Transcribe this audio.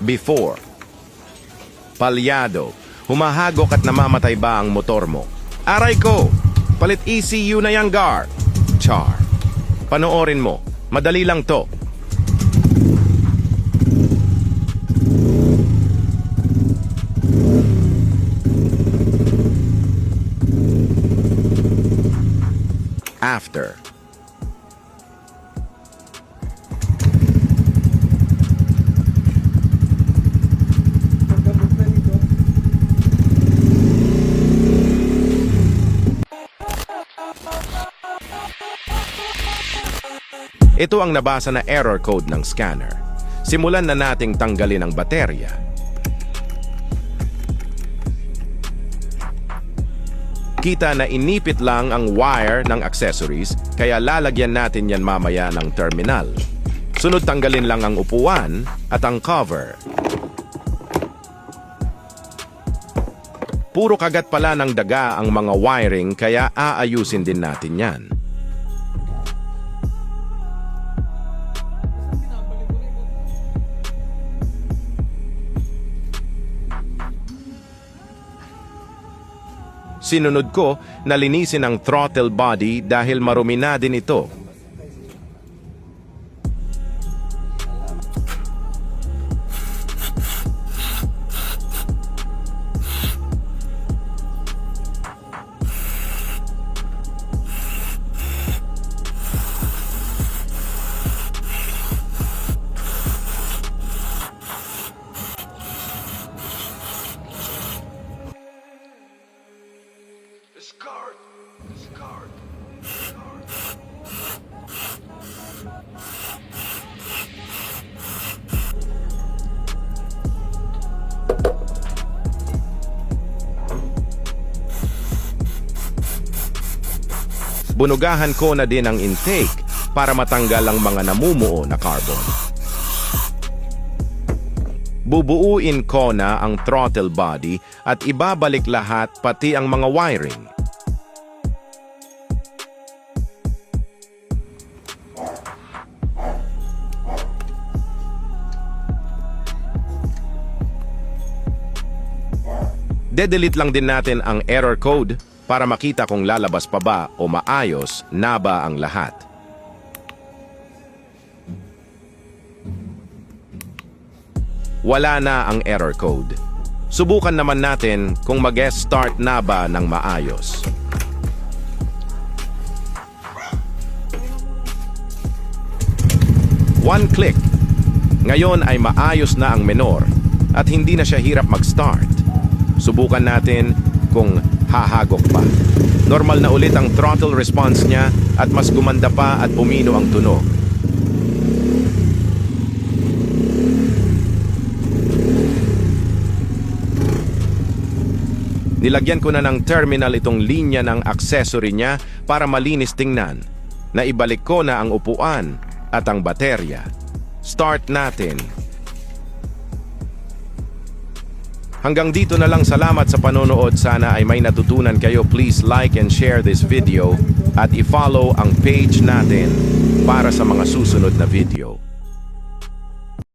Before. Palyado. Humahagok at namamatay ba ang motor mo? Aray ko! Palit ECU na yang gar. Char. Panoorin mo. Madali lang to. After. Ito ang nabasa na error code ng scanner. Simulan na nating tanggalin ang baterya. Kita na inipit lang ang wire ng accessories, kaya lalagyan natin yan mamaya ng terminal. Sunod tanggalin lang ang upuan at ang cover. Puro kagat pala ng daga ang mga wiring, kaya aayusin din natin yan. Sinunod ko na linisin ang throttle body dahil marumi na din ito. Bunugahan ko na din ang intake para matanggal ang mga namumuo na carbon. Bubuuin ko na ang throttle body at ibabalik lahat pati ang mga wiring. De-delete lang din natin ang error code para makita kung lalabas pa ba o maayos na ba ang lahat. Wala na ang error code. Subukan naman natin kung mag-start na ba ng maayos. One click. Ngayon ay maayos na ang menor at hindi na siya hirap mag-start. Subukan natin kung hahagok pa. Normal na ulit ang throttle response niya at mas gumanda pa at bumino ang tunog. Nilagyan ko na ng terminal itong linya ng accessory niya para malinis tingnan. Naibalik ko na ang upuan at ang baterya. Start natin. Hanggang dito na lang, salamat sa panonood. Sana ay may natutunan kayo. Please like and share this video at i-follow ang page natin para sa mga susunod na video.